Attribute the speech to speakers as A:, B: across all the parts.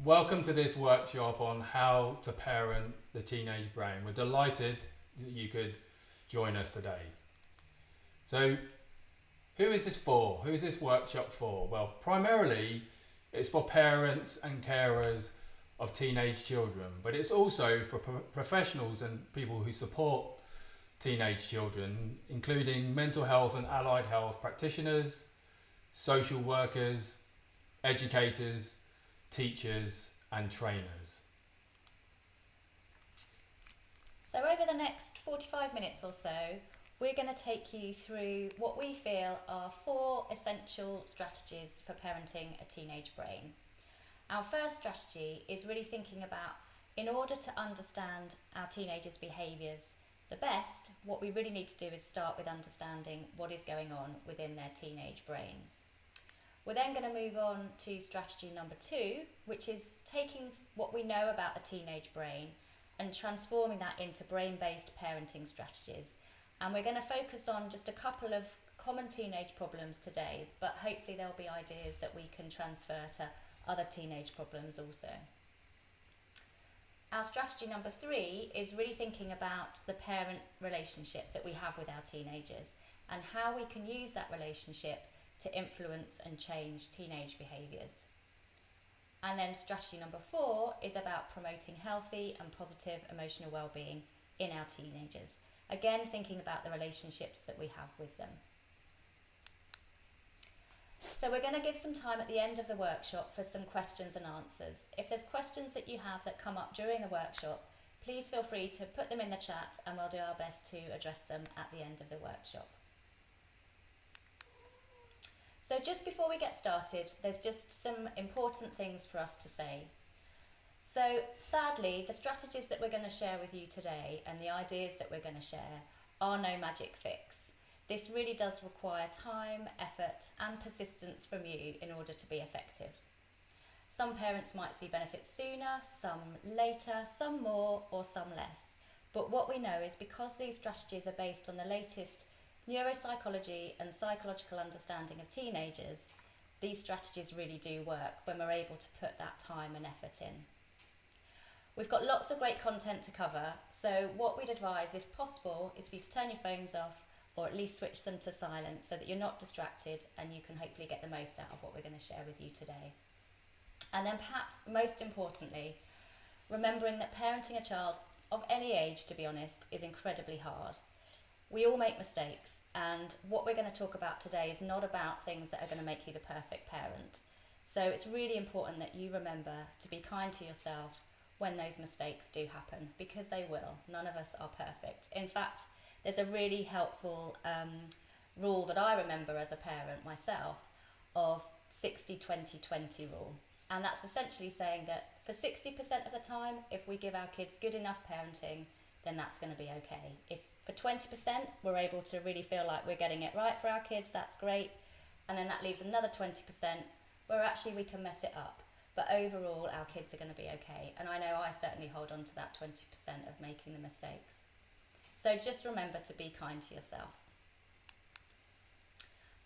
A: Welcome to this workshop on how to parent the teenage brain. We're delighted that you could join us today. So, who is this for? Who is this workshop for? Well, primarily it's for parents and carers of teenage children, but it's also for professionals and people who support teenage children, including mental health and allied health practitioners, social workers, educators, teachers and trainers.
B: So over the next 45 minutes or so, we're going to take you through what we feel are 4 essential strategies for parenting a teenage brain. Our first strategy is really thinking about, in order to understand our teenagers' behaviours the best, what we really need to do is start with understanding what is going on within their teenage brains. We're then going to move on to strategy number 2, which is taking what we know about a teenage brain and transforming that into brain-based parenting strategies. And we're going to focus on just a couple of common teenage problems today, but hopefully there'll be ideas that we can transfer to other teenage problems also. Our strategy number 3 is really thinking about the parent relationship that we have with our teenagers and how we can use that relationship to influence and change teenage behaviours. And then strategy number 4 is about promoting healthy and positive emotional well-being in our teenagers. Again, thinking about the relationships that we have with them. So we're going to give some time at the end of the workshop for some questions and answers. If there's questions that you have that come up during the workshop, please feel free to put them in the chat and we'll do our best to address them at the end of the workshop. So just before we get started, there's just some important things for us to say. So sadly, the strategies that we're going to share with you today and the ideas that we're going to share are no magic fix. This really does require time, effort and persistence from you in order to be effective. Some parents might see benefits sooner, some later, some more or some less. But what we know is because these strategies are based on the latest neuropsychology and psychological understanding of teenagers, these strategies really do work when we're able to put that time and effort in. We've got lots of great content to cover, so what we'd advise, if possible, is for you to turn your phones off or at least switch them to silent so that you're not distracted and you can hopefully get the most out of what we're going to share with you today. And then perhaps most importantly, remembering that parenting a child of any age, to be honest, is incredibly hard. We all make mistakes, and what we're going to talk about today is not about things that are going to make you the perfect parent. So it's really important that you remember to be kind to yourself when those mistakes do happen, because they will. None of us are perfect. In fact, there's a really helpful rule that I remember as a parent myself of 60-20-20 rule. And that's essentially saying that for 60% of the time, if we give our kids good enough parenting, then that's going to be okay. If for 20% we're able to really feel like we're getting it right for our kids, that's great. And then that leaves another 20% where actually we can mess it up. But overall, our kids are going to be okay. And I know I certainly hold on to that 20% of making the mistakes. So just remember to be kind to yourself.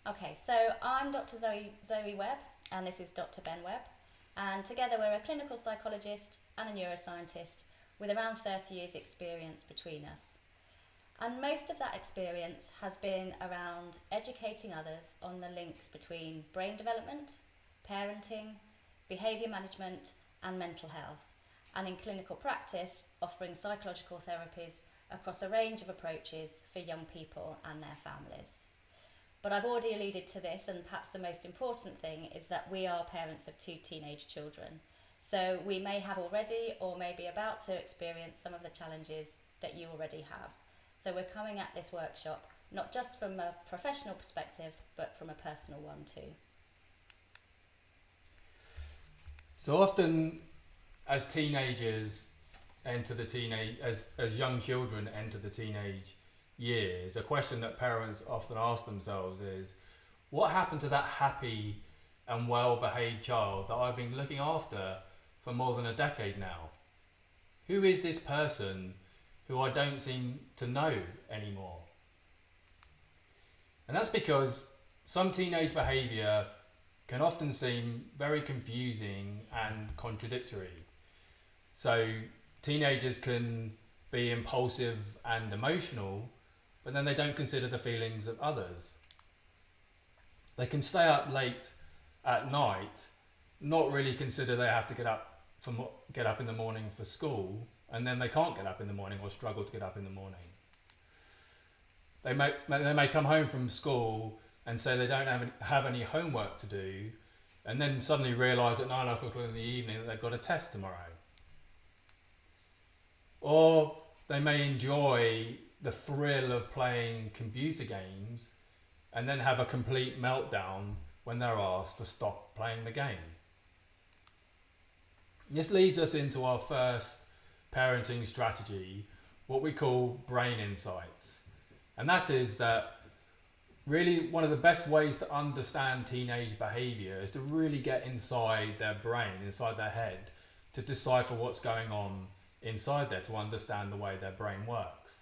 B: Okay, so I'm Dr. Zoe Webb, and this is Dr. Ben Webb. And together we're a clinical psychologist and a neuroscientist with around 30 years experience between us. And most of that experience has been around educating others on the links between brain development, parenting, behaviour management and mental health, and in clinical practice offering psychological therapies across a range of approaches for young people and their families. But I've already alluded to this, and perhaps the most important thing is that we are parents of 2 teenage children. So we may have already or may be about to experience some of the challenges that you already have. So we're coming at this workshop not just from a professional perspective, but from a personal one too.
A: So often as teenagers enter the as young children enter the teenage years, a question that parents often ask themselves is, what happened to that happy and well-behaved child that I've been looking after for more than a decade now? Who is this person who I don't seem to know anymore? And that's because some teenage behaviour can often seem very confusing and contradictory. So teenagers can be impulsive and emotional, but then they don't consider the feelings of others. They can stay up late at night, not really consider they have to get up in the morning for school, and then they can't get up in the morning or struggle to get up in the morning. They may come home from school and say they don't have any homework to do, and then suddenly realise at 9 o'clock in the evening that they've got a test tomorrow. Or they may enjoy the thrill of playing computer games and then have a complete meltdown when they're asked to stop playing the game. This leads us into our first parenting strategy, what we call brain insights. And that is that really one of the best ways to understand teenage behaviour is to really get inside their brain, inside their head, to decipher what's going on inside there, to understand the way their brain works.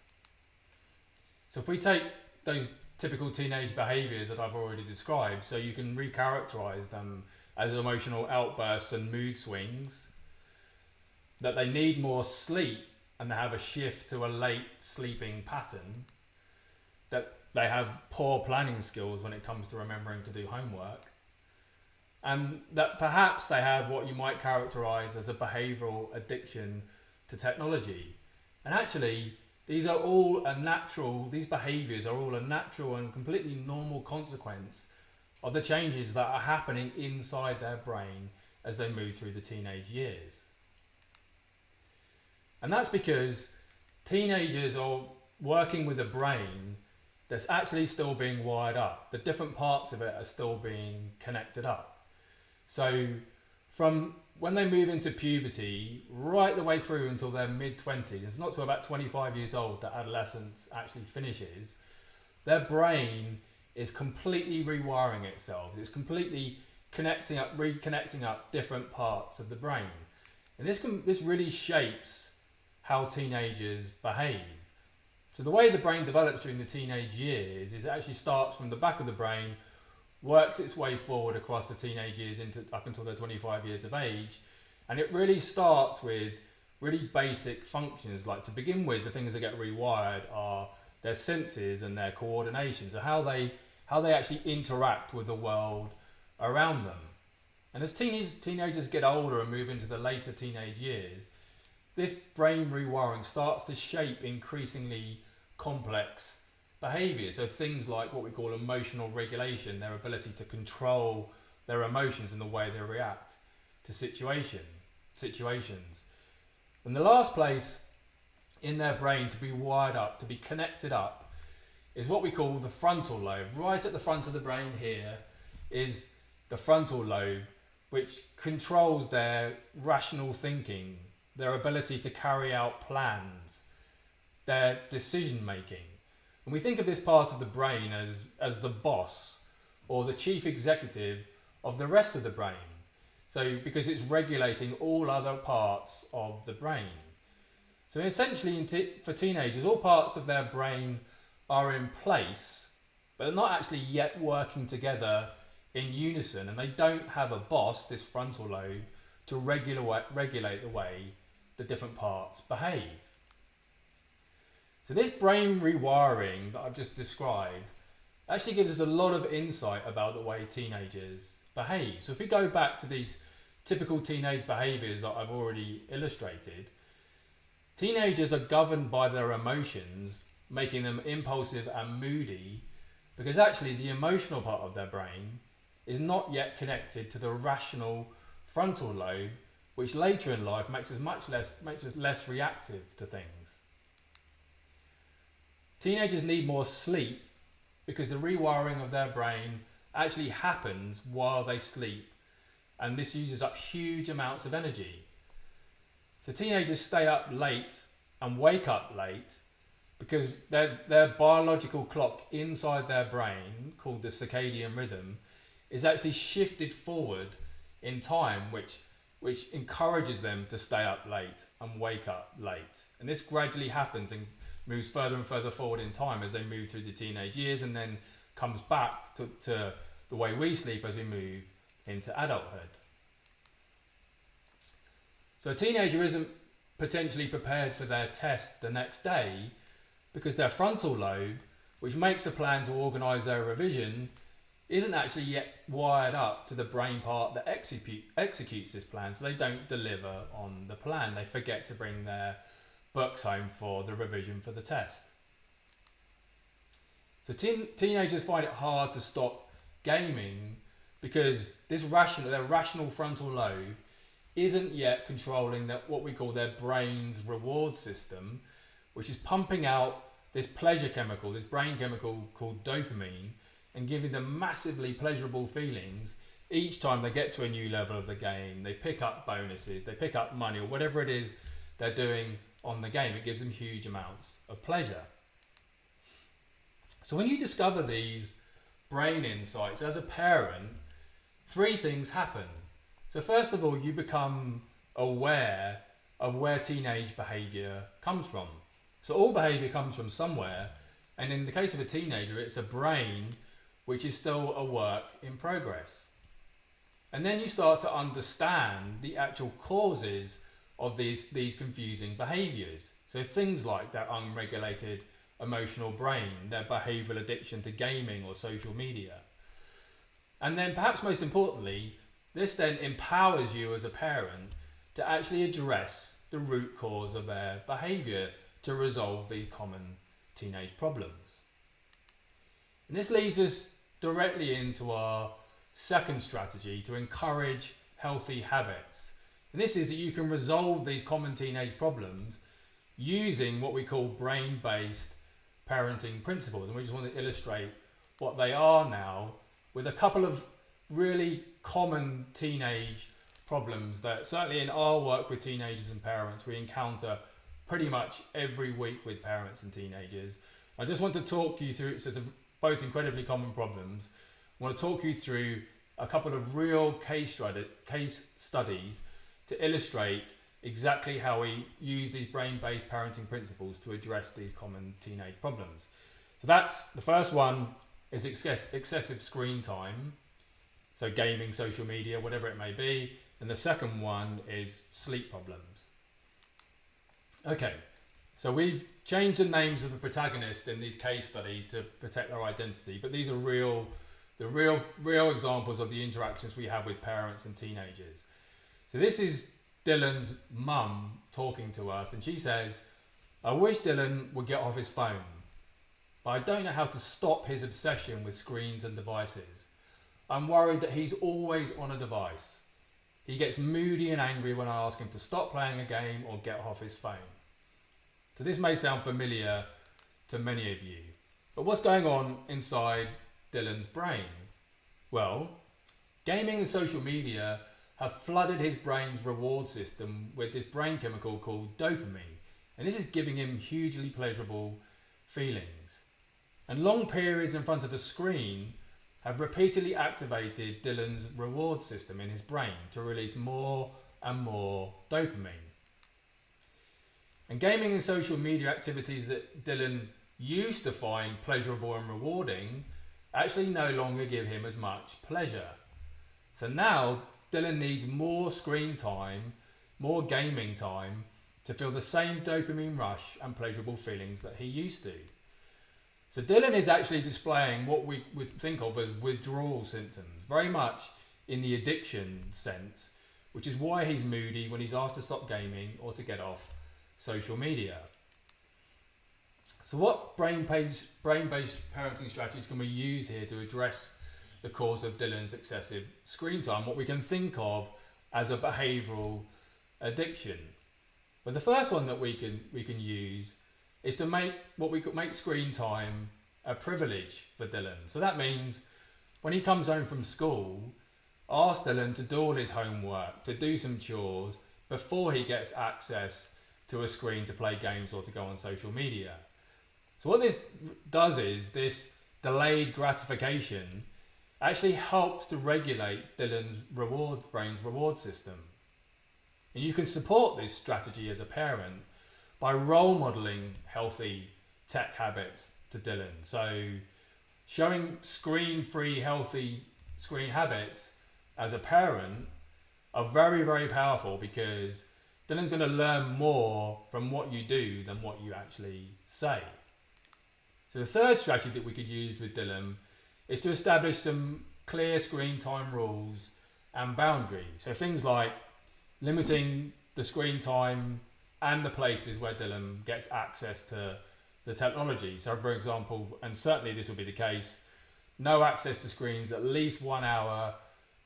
A: So if we take those typical teenage behaviours that I've already described, so you can recharacterise them as emotional outbursts and mood swings, that they need more sleep and they have a shift to a late sleeping pattern, that they have poor planning skills when it comes to remembering to do homework, and that perhaps they have what you might characterise as a behavioural addiction to technology. And actually, these behaviours are all a natural and completely normal consequence of the changes that are happening inside their brain as they move through the teenage years. And that's because teenagers are working with a brain that's actually still being wired up. The different parts of it are still being connected up. So from when they move into puberty, right the way through until their mid-20s, it's not till about 25 years old that adolescence actually finishes, their brain is completely rewiring itself. It's completely reconnecting up different parts of the brain. And this really shapes how teenagers behave. So the way the brain develops during the teenage years is it actually starts from the back of the brain, works its way forward across the teenage years up until they're 25 years of age. And it really starts with really basic functions. Like, to begin with, the things that get rewired are their senses and their coordination. So how they actually interact with the world around them. And as teenagers get older and move into the later teenage years, this brain rewiring starts to shape increasingly complex behaviour. So things like what we call emotional regulation, their ability to control their emotions and the way they react to situations. And the last place in their brain to be wired up, to be connected up, is what we call the frontal lobe. Right at the front of the brain here is the frontal lobe, which controls their rational thinking, their ability to carry out plans, their decision making. And we think of this part of the brain as the boss or the chief executive of the rest of the brain. So because it's regulating all other parts of the brain. So essentially for teenagers, all parts of their brain are in place, but they're not actually yet working together in unison, and they don't have a boss, this frontal lobe, to regulate the way the different parts behave. So this brain rewiring that I've just described actually gives us a lot of insight about the way teenagers behave. So if we go back to these typical teenage behaviours that I've already illustrated, teenagers are governed by their emotions, making them impulsive and moody, because actually the emotional part of their brain is not yet connected to the rational frontal lobe, which later in life makes us less reactive to things. Teenagers need more sleep because the rewiring of their brain actually happens while they sleep, and this uses up huge amounts of energy. So teenagers stay up late and wake up late because their biological clock inside their brain, called the circadian rhythm, is actually shifted forward in time, which encourages them to stay up late and wake up late. And this gradually happens and moves further and further forward in time as they move through the teenage years, and then comes back to the way we sleep as we move into adulthood. So a teenager isn't potentially prepared for their test the next day because their frontal lobe, which makes a plan to organise their revision, isn't actually yet wired up to the brain part that executes this plan, so they don't deliver on the plan. They forget to bring their books home for the revision for the test. So teenagers find it hard to stop gaming because their rational frontal lobe isn't yet controlling what we call their brain's reward system, which is pumping out this pleasure chemical, this brain chemical called dopamine, and giving them massively pleasurable feelings each time they get to a new level of the game. They pick up bonuses, they pick up money, or whatever it is they're doing on the game. It gives them huge amounts of pleasure. So when you discover these brain insights as a parent, 3 things happen. So first of all, you become aware of where teenage behaviour comes from. So all behaviour comes from somewhere, and in the case of a teenager, it's a brain which is still a work in progress. And then you start to understand the actual causes of these confusing behaviours. So things like that unregulated emotional brain, their behavioural addiction to gaming or social media. And then perhaps most importantly, this then empowers you as a parent to actually address the root cause of their behaviour to resolve these common teenage problems. And this leads us directly into our second strategy to encourage healthy habits. And this is that you can resolve these common teenage problems using what we call brain-based parenting principles. And we just want to illustrate what they are now with a couple of really common teenage problems that certainly in our work with teenagers and parents we encounter pretty much every week with parents and teenagers. I just want to talk you through, so it's both incredibly common problems. I want to talk you through a couple of real case studies to illustrate exactly how we use these brain-based parenting principles to address these common teenage problems. So that's the first one is excessive screen time. So gaming, social media, whatever it may be. And the second one is sleep problems. Okay, so we've changed the names of the protagonists in these case studies to protect their identity, but these are real examples of the interactions we have with parents and teenagers. So this is Dylan's mum talking to us, and she says, "I wish Dylan would get off his phone, but I don't know how to stop his obsession with screens and devices. I'm worried that he's always on a device. He gets moody and angry when I ask him to stop playing a game or get off his phone." So this may sound familiar to many of you, but what's going on inside Dylan's brain? Well, gaming and social media have flooded his brain's reward system with this brain chemical called dopamine, and this is giving him hugely pleasurable feelings. And long periods in front of a screen have repeatedly activated Dylan's reward system in his brain to release more and more dopamine. And gaming and social media activities that Dylan used to find pleasurable and rewarding actually no longer give him as much pleasure. So now Dylan needs more screen time, more gaming time to feel the same dopamine rush and pleasurable feelings that he used to. So Dylan is actually displaying what we would think of as withdrawal symptoms, very much in the addiction sense, which is why he's moody when he's asked to stop gaming or to get off social media. So what brain-based parenting strategies can we use here to address the cause of Dylan's excessive screen time, what we can think of as a behavioural addiction? But the first one that we can use is to make screen time a privilege for Dylan. So that means when he comes home from school, ask Dylan to do all his homework, to do some chores before he gets access to a screen to play games or to go on social media. So what this does is this delayed gratification actually helps to regulate Dylan's brain's reward system. And you can support this strategy as a parent by role modelling healthy tech habits to Dylan. So showing screen-free healthy screen habits as a parent are very, very powerful, because Dylan's going to learn more from what you do than what you actually say. So the third strategy that we could use with Dylan is to establish some clear screen time rules and boundaries. So things like limiting the screen time and the places where Dylan gets access to the technology. So for example, and certainly this will be the case, no access to screens at least 1 hour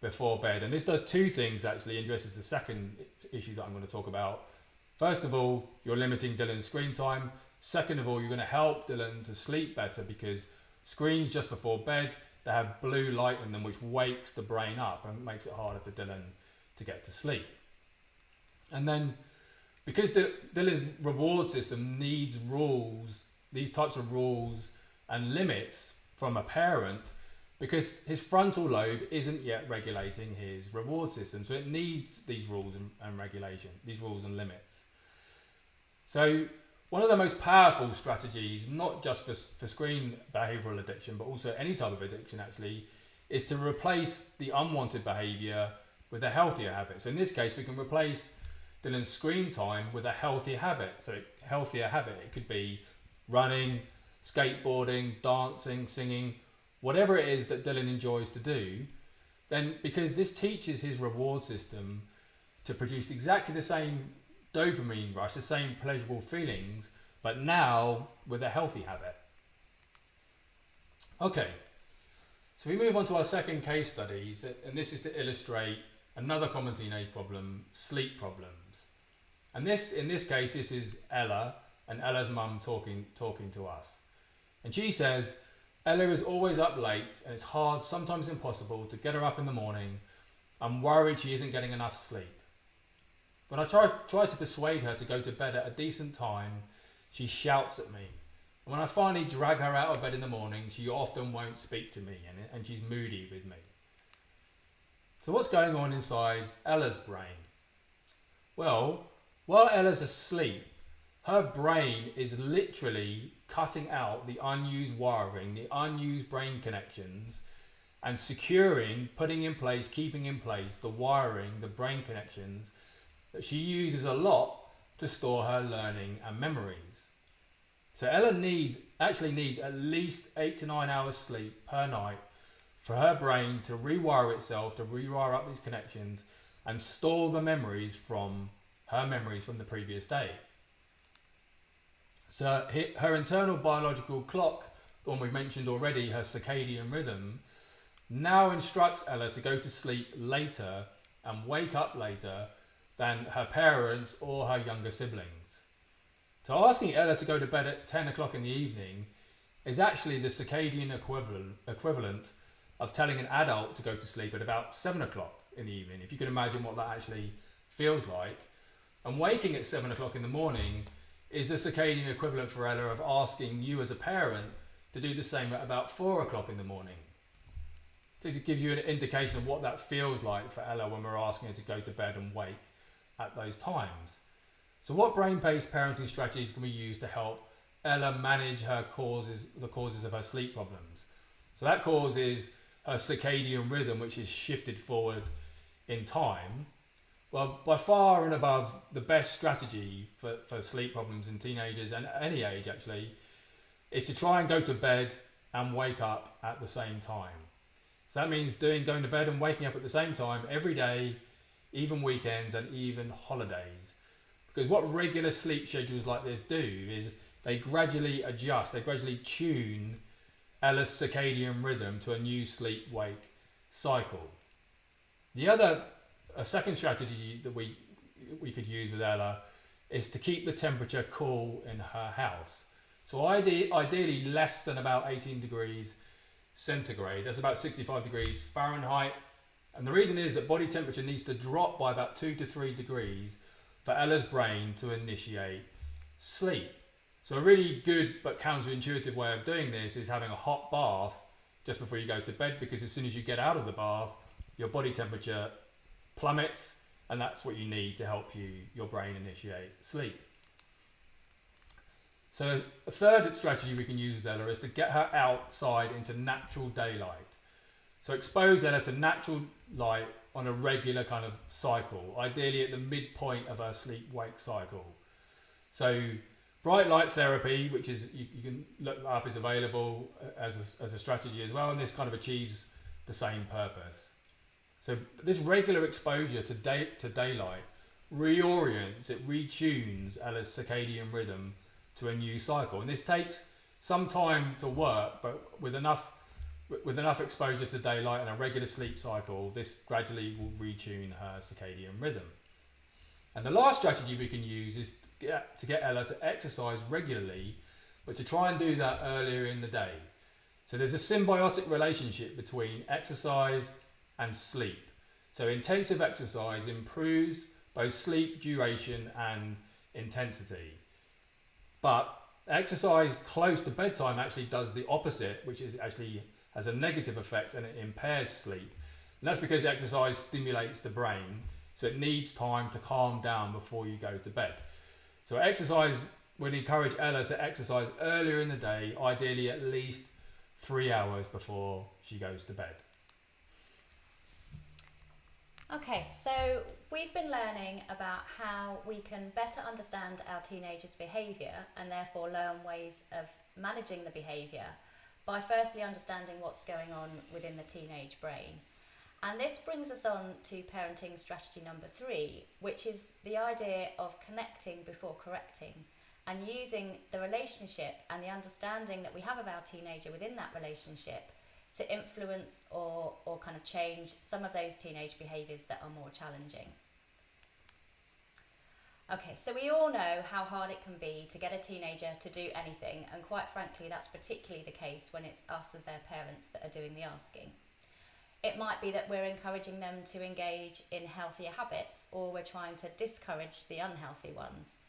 A: before bed. And this does two things actually, and addresses the second issue that I'm going to talk about. First of all, you're limiting Dylan's screen time. Second of all, you're going to help Dylan to sleep better, because screens just before bed, they have blue light in them which wakes the brain up and makes it harder for Dylan to get to sleep. And then because Dylan's reward system needs rules, these types of rules and limits from a parent, because his frontal lobe isn't yet regulating his reward system. So it needs these rules and regulation, these rules and limits. So one of the most powerful strategies, not just for screen behavioural addiction, but also any type of addiction actually, is to replace the unwanted behaviour with a healthier habit. So in this case, we can replace Dylan's screen time with a healthier habit. So healthier habit, it could be running, skateboarding, dancing, singing, whatever it is that Dylan enjoys to do. Then because this teaches his reward system to produce exactly the same dopamine rush, the same pleasurable feelings, but now with a healthy habit. Okay, so we move on to our second case studies, and this is to illustrate another common teenage problem, sleep problems. And in this case, this is Ella and Ella's mum talking to us. And she says, Ella is always up late, and it's hard, sometimes impossible, to get her up in the morning. I'm worried she isn't getting enough sleep. When I try to persuade her to go to bed at a decent time, she shouts at me. And when I finally drag her out of bed in the morning, she often won't speak to me, and she's moody with me. So what's going on inside Ella's brain? Well, while Ella's asleep, her brain is literally cutting out the unused wiring, the unused brain connections, and securing, putting in place, keeping in place the wiring, the brain connections that she uses a lot to store her learning and memories. So Ella actually needs at least 8 to 9 hours sleep per night for her brain to rewire itself, to rewire up these connections and store the memories from the previous day. So her internal biological clock, the one we've mentioned already, her circadian rhythm, now instructs Ella to go to sleep later and wake up later than her parents or her younger siblings. So asking Ella to go to bed at 10 o'clock in the evening is actually the circadian equivalent of telling an adult to go to sleep at about 7 o'clock in the evening, if you can imagine what that actually feels like. And waking at 7 o'clock in the morning is the circadian equivalent for Ella of asking you as a parent to do the same at about 4 o'clock in the morning. So it gives you an indication of what that feels like for Ella when we're asking her to go to bed and wake at those times. So what brain-based parenting strategies can we use to help Ella manage the causes of her sleep problems? So that cause is her circadian rhythm, which is shifted forward in time. Well, by far and above, the best strategy for sleep problems in teenagers and any age actually is to try and go to bed and wake up at the same time. So that means going to bed and waking up at the same time every day, even weekends and even holidays. Because what regular sleep schedules like this do is they gradually adjust, they gradually tune Ella's circadian rhythm to a new sleep-wake cycle. A second strategy that we could use with Ella is to keep the temperature cool in her house. So ideally less than about 18 degrees centigrade. That's about 65 degrees Fahrenheit. And the reason is that body temperature needs to drop by about 2 to 3 degrees for Ella's brain to initiate sleep. So a really good but counterintuitive way of doing this is having a hot bath just before you go to bed, because as soon as you get out of the bath, your body temperature plummets, and that's what you need to help your brain initiate sleep. So a third strategy we can use with Ella is to get her outside into natural daylight. So expose Ella to natural light on a regular kind of cycle, ideally at the midpoint of her sleep-wake cycle. So bright light therapy, which is, you can look that up, is available as a strategy as well, and this kind of achieves the same purpose. So this regular exposure to daylight reorients, it retunes Ella's circadian rhythm to a new cycle, and this takes some time to work, but with enough exposure to daylight and a regular sleep cycle, this gradually will retune her circadian rhythm. And the last strategy we can use is to get Ella to exercise regularly, but to try and do that earlier in the day. So there's a symbiotic relationship between exercise and sleep. So intensive exercise improves both sleep duration and intensity. But exercise close to bedtime actually does the opposite, which is actually has a negative effect, and it impairs sleep. And that's because exercise stimulates the brain, so it needs time to calm down before you go to bed. So exercise, we'd encourage Ella to exercise earlier in the day, ideally at least 3 hours before she goes to bed.
B: Okay, so we've been learning about how we can better understand our teenagers' behaviour and therefore learn ways of managing the behaviour by firstly understanding what's going on within the teenage brain. And this brings us on to parenting strategy number 3, which is the idea of connecting before correcting, and using the relationship and the understanding that we have of our teenager within that relationship to influence or kind of change some of those teenage behaviours that are more challenging. Okay, so we all know how hard it can be to get a teenager to do anything, and quite frankly that's particularly the case when it's us as their parents that are doing the asking. It might be that we're encouraging them to engage in healthier habits, or we're trying to discourage the unhealthy ones.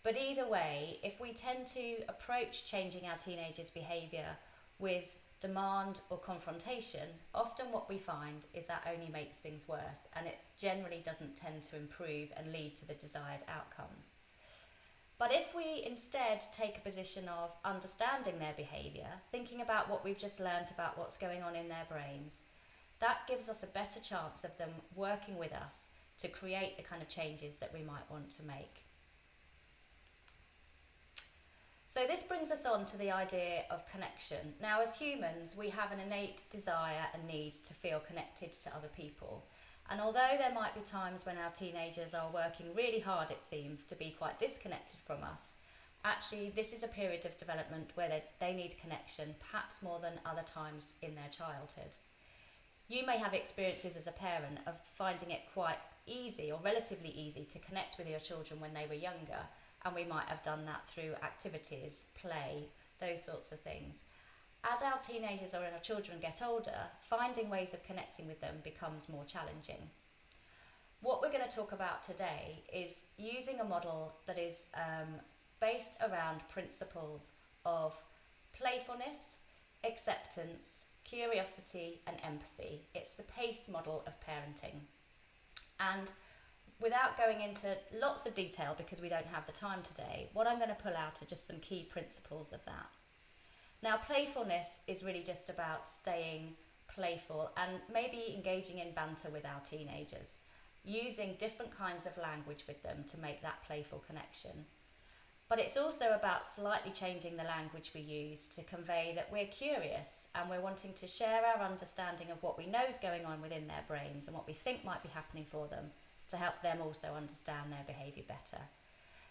B: But either way, if we tend to approach changing our teenagers' behaviour with demand or confrontation, often what we find is that only makes things worse, and it generally doesn't tend to improve and lead to the desired outcomes. But if we instead take a position of understanding their behaviour, thinking about what we've just learned about what's going on in their brains, that gives us a better chance of them working with us to create the kind of changes that we might want to make. So this brings us on to the idea of connection. Now, as humans, we have an innate desire and need to feel connected to other people. And although there might be times when our teenagers are working really hard, it seems, to be quite disconnected from us, actually this is a period of development where they need connection, perhaps more than other times in their childhood. You may have experiences as a parent of finding it quite easy or relatively easy to connect with your children when they were younger, and we might have done that through activities, play, those sorts of things. As our teenagers or our children get older, finding ways of connecting with them becomes more challenging. What we're going to talk about today is using a model that is based around principles of playfulness, acceptance, curiosity and empathy. It's the PACE model of parenting. And without going into lots of detail, because we don't have the time today, what I'm going to pull out are just some key principles of that. Now, playfulness is really just about staying playful and maybe engaging in banter with our teenagers, using different kinds of language with them to make that playful connection. But it's also about slightly changing the language we use to convey that we're curious and we're wanting to share our understanding of what we know is going on within their brains and what we think might be happening for them to help them also understand their behaviour better.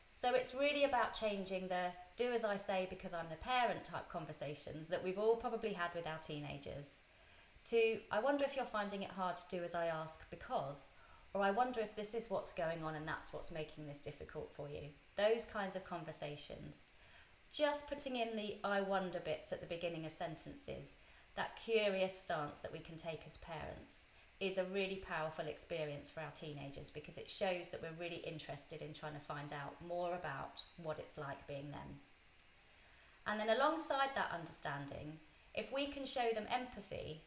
B: So it's really about changing the do as I say because I'm the parent type conversations that we've all probably had with our teenagers to I wonder if you're finding it hard to do as I ask because, or I wonder if this is what's going on and that's what's making this difficult for you. Those kinds of conversations. Just putting in the I wonder bits at the beginning of sentences, that curious stance that we can take as parents, is a really powerful experience for our teenagers because it shows that we're really interested in trying to find out more about what it's like being them. And then alongside that understanding, if we can show them empathy,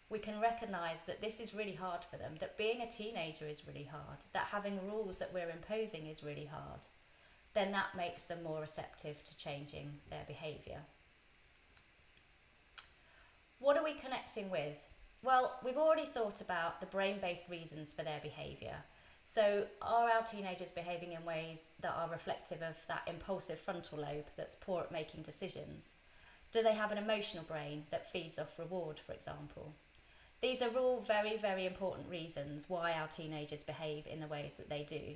B: we can recognise that this is really hard for them, that being a teenager is really hard, that having rules that we're imposing is really hard, then that makes them more receptive to changing their behaviour. What are we connecting with? Well, we've already thought about the brain-based reasons for their behaviour. So are our teenagers behaving in ways that are reflective of that impulsive frontal lobe that's poor at making decisions? Do they have an emotional brain that feeds off reward, for example? These are all very, very important reasons why our teenagers behave in the ways that they do.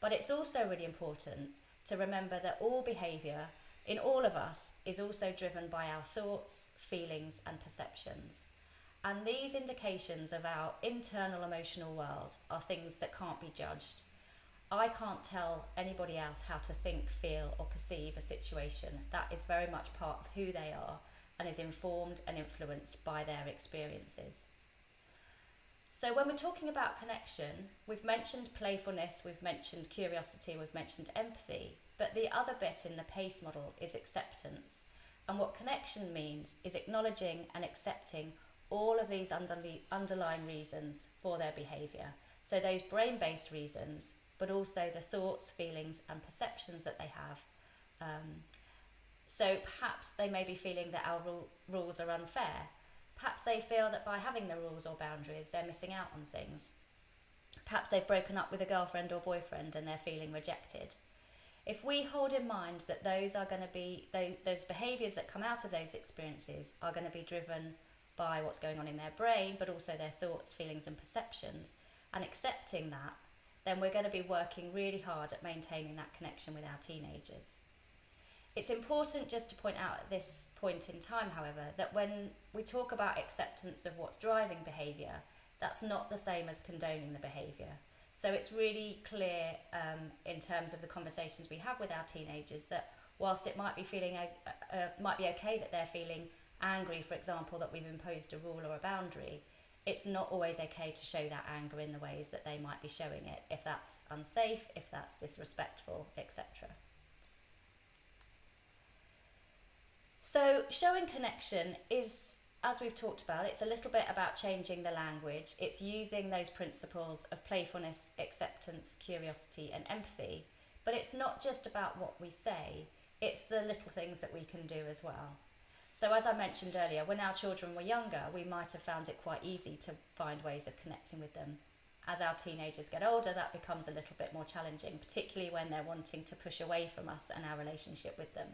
B: But it's also really important to remember that all behaviour in all of us is also driven by our thoughts, feelings and perceptions. And these indications of our internal emotional world are things that can't be judged. I can't tell anybody else how to think, feel or perceive a situation. That is very much part of who they are and is informed and influenced by their experiences. So when we're talking about connection, we've mentioned playfulness, we've mentioned curiosity, we've mentioned empathy, but the other bit in the PACE model is acceptance. And what connection means is acknowledging and accepting all of these underlying reasons for their behaviour. So those brain-based reasons, but also the thoughts, feelings and perceptions that they have. So perhaps they may be feeling that our rules are unfair. Perhaps they feel that by having the rules or boundaries, they're missing out on things. Perhaps they've broken up with a girlfriend or boyfriend and they're feeling rejected. If we hold in mind that those are going to be, those behaviours that come out of those experiences are going to be driven by what's going on in their brain, but also their thoughts, feelings and perceptions, and accepting that, then we're going to be working really hard at maintaining that connection with our teenagers. It's important just to point out at this point in time, however, that when we talk about acceptance of what's driving behaviour, that's not the same as condoning the behaviour. So it's really clear in terms of the conversations we have with our teenagers that whilst it might be might be okay that they're feeling angry, for example, that we've imposed a rule or a boundary, it's not always okay to show that anger in the ways that they might be showing it, if that's unsafe, if that's disrespectful, etc. So showing connection is, as we've talked about, it's a little bit about changing the language. It's using those principles of playfulness, acceptance, curiosity and empathy. But it's not just about what we say, it's the little things that we can do as well. So as I mentioned earlier, when our children were younger, we might have found it quite easy to find ways of connecting with them. As our teenagers get older, that becomes a little bit more challenging, particularly when they're wanting to push away from us and our relationship with them.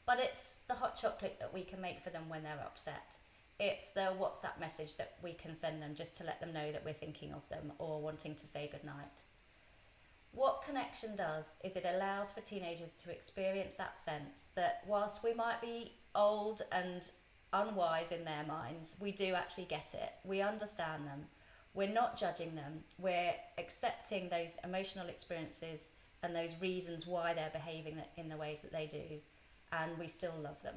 B: But it's the hot chocolate that we can make for them when they're upset. It's the WhatsApp message that we can send them just to let them know that we're thinking of them or wanting to say goodnight. What connection does is it allows for teenagers to experience that sense that whilst we might be old and unwise in their minds, we do actually get it. We understand them. We're not judging them. We're accepting those emotional experiences and those reasons why they're behaving in the ways that they do. And we still love them.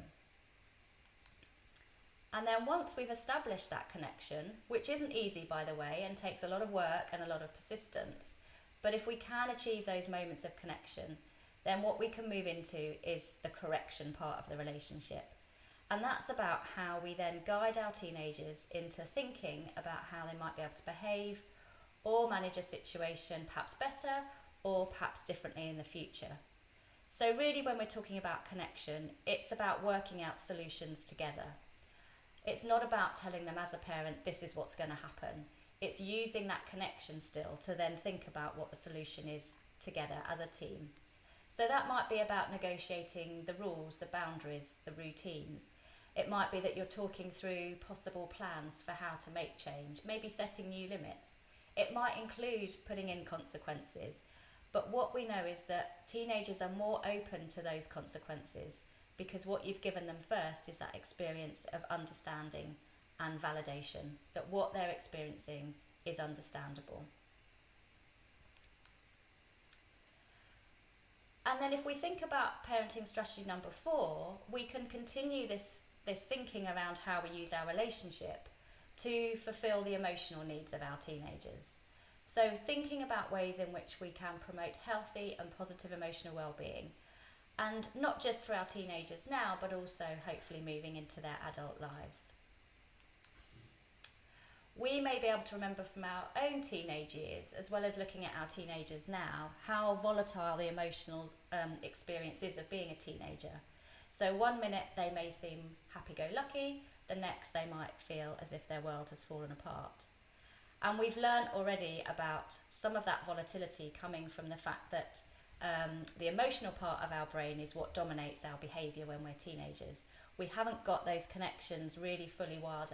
B: And then once we've established that connection, which isn't easy by the way and takes a lot of work and a lot of persistence, but if we can achieve those moments of connection, then what we can move into is the correction part of the relationship. And that's about how we then guide our teenagers into thinking about how they might be able to behave or manage a situation perhaps better or perhaps differently in the future. So really when we're talking about connection, it's about working out solutions together. It's not about telling them as a parent, this is what's going to happen. It's using that connection still to then think about what the solution is together as a team. So that might be about negotiating the rules, the boundaries, the routines. It might be that you're talking through possible plans for how to make change, maybe setting new limits. It might include putting in consequences. But what we know is that teenagers are more open to those consequences because what you've given them first is that experience of understanding and validation, that what they're experiencing is understandable. And then if we think about parenting strategy number 4, we can continue this thinking around how we use our relationship to fulfill the emotional needs of our teenagers. So thinking about ways in which we can promote healthy and positive emotional well-being, and not just for our teenagers now, but also hopefully moving into their adult lives. We may be able to remember from our own teenage years, as well as looking at our teenagers now, how volatile the emotional experience is of being a teenager. So one minute they may seem happy-go-lucky, the next they might feel as if their world has fallen apart. And we've learned already about some of that volatility coming from the fact that the emotional part of our brain is what dominates our behaviour when we're teenagers. We haven't got those connections really fully wired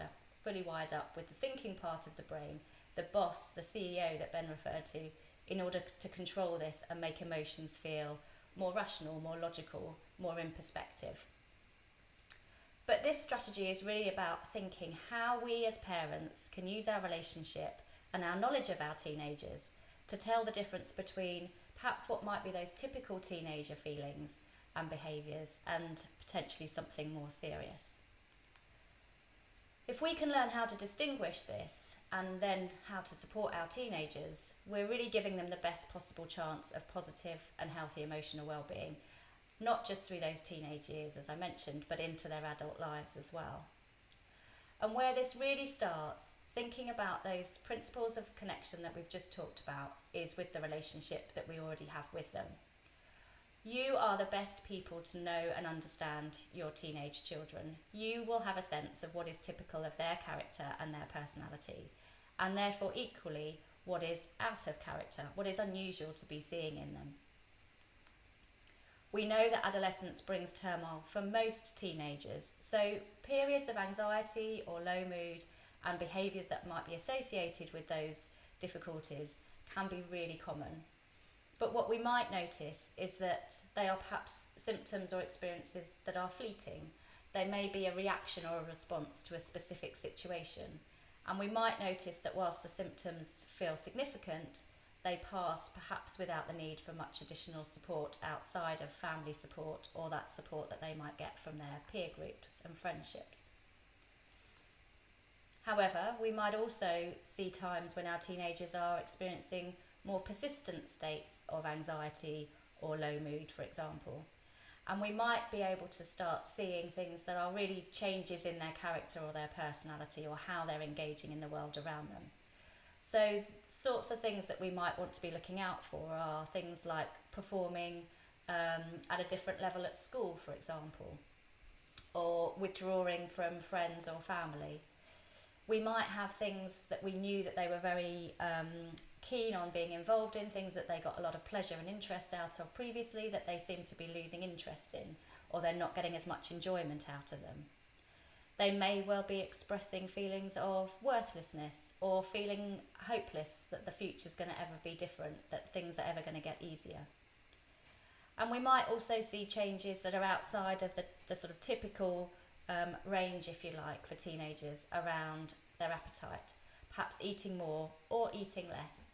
B: up with the thinking part of the brain, the boss, the CEO that Ben referred to, in order to control this and make emotions feel more rational, more logical, more in perspective. But this strategy is really about thinking how we as parents can use our relationship and our knowledge of our teenagers to tell the difference between perhaps what might be those typical teenager feelings and behaviours and potentially something more serious. If we can learn how to distinguish this and then how to support our teenagers, we're really giving them the best possible chance of positive and healthy emotional well-being, not just through those teenage years, as I mentioned, but into their adult lives as well. And where this really starts, thinking about those principles of connection that we've just talked about, is with the relationship that we already have with them. You are the best people to know and understand your teenage children. You will have a sense of what is typical of their character and their personality, and therefore equally what is out of character, what is unusual to be seeing in them. We know that adolescence brings turmoil for most teenagers, so periods of anxiety or low mood and behaviours that might be associated with those difficulties can be really common. But what we might notice is that they are perhaps symptoms or experiences that are fleeting. They may be a reaction or a response to a specific situation. And we might notice that whilst the symptoms feel significant, they pass perhaps without the need for much additional support outside of family support or that support that they might get from their peer groups and friendships. However, we might also see times when our teenagers are experiencing more persistent states of anxiety or low mood, for example. And we might be able to start seeing things that are really changes in their character or their personality or how they're engaging in the world around them. So sorts of things that we might want to be looking out for are things like performing at a different level at school, for example, or withdrawing from friends or family. We might have things that we knew that they were very keen on being involved in, things that they got a lot of pleasure and interest out of previously that they seem to be losing interest in, or they're not getting as much enjoyment out of them. They may well be expressing feelings of worthlessness or feeling hopeless that the future's going to ever be different, that things are ever going to get easier. And we might also see changes that are outside of the sort of typical range, if you like, for teenagers around their appetite, perhaps eating more or eating less,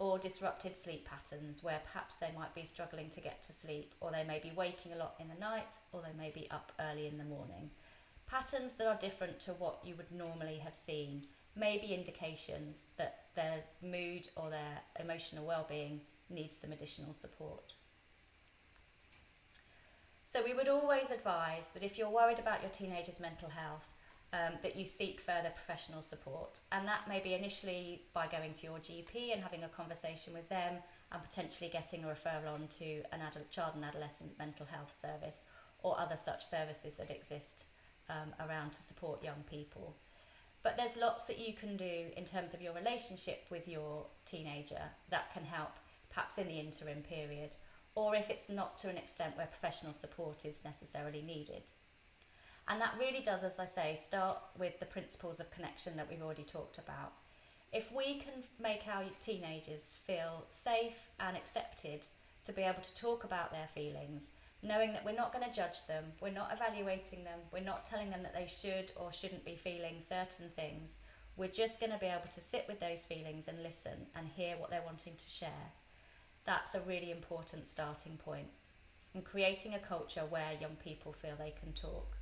B: or disrupted sleep patterns where perhaps they might be struggling to get to sleep, or they may be waking a lot in the night, or they may be up early in the morning. Patterns that are different to what you would normally have seen may be indications that their mood or their emotional well-being needs some additional support. So we would always advise that if you're worried about your teenager's mental health, that you seek further professional support. And that may be initially by going to your GP and having a conversation with them and potentially getting a referral on to an child and adolescent mental health service or other such services that exist around to support young people. But there's lots that you can do in terms of your relationship with your teenager that can help perhaps in the interim period, or if it's not to an extent where professional support is necessarily needed. And that really does, as I say, start with the principles of connection that we've already talked about. If we can make our teenagers feel safe and accepted to be able to talk about their feelings, knowing that we're not going to judge them, we're not evaluating them, we're not telling them that they should or shouldn't be feeling certain things, we're just going to be able to sit with those feelings and listen and hear what they're wanting to share. That's a really important starting point, and creating a culture where young people feel they can talk.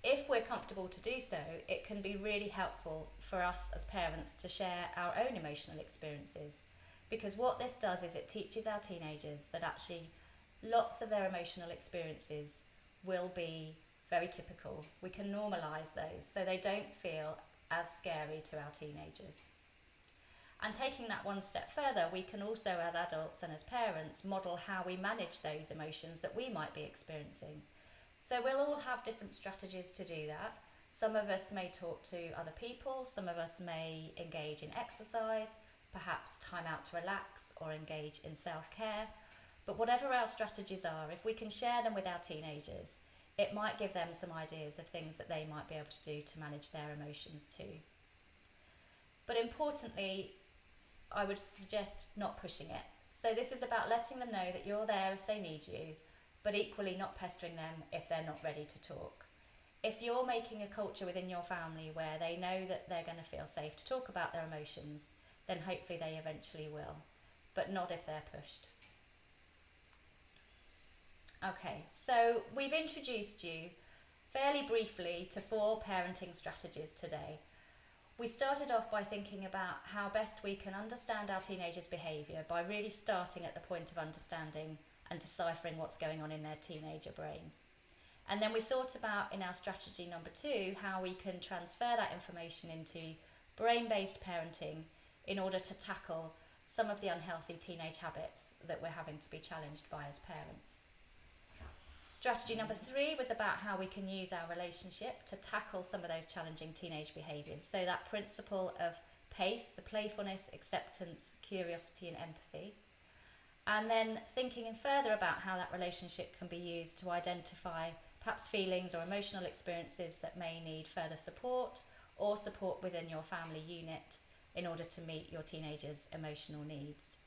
B: If we're comfortable to do so, it can be really helpful for us as parents to share our own emotional experiences, because what this does is it teaches our teenagers that actually lots of their emotional experiences will be very typical. We can normalise those so they don't feel as scary to our teenagers. And taking that one step further, we can also, as adults and as parents, model how we manage those emotions that we might be experiencing. So we'll all have different strategies to do that. Some of us may talk to other people, some of us may engage in exercise, perhaps time out to relax or engage in self-care. But whatever our strategies are, if we can share them with our teenagers, it might give them some ideas of things that they might be able to do to manage their emotions too. But importantly, I would suggest not pushing it. So this is about letting them know that you're there if they need you, but equally not pestering them if they're not ready to talk. If you're making a culture within your family where they know that they're going to feel safe to talk about their emotions, then hopefully they eventually will, but not if they're pushed. Okay, so we've introduced you fairly briefly to 4 parenting strategies today. We started off by thinking about how best we can understand our teenagers' behaviour by really starting at the point of understanding and deciphering what's going on in their teenager brain. And then we thought about, in our strategy number 2, how we can transfer that information into brain-based parenting in order to tackle some of the unhealthy teenage habits that we're having to be challenged by as parents. Strategy number 3 was about how we can use our relationship to tackle some of those challenging teenage behaviours. So that principle of PACE, the playfulness, acceptance, curiosity and empathy. And then thinking further about how that relationship can be used to identify perhaps feelings or emotional experiences that may need further support or support within your family unit in order to meet your teenagers' emotional needs.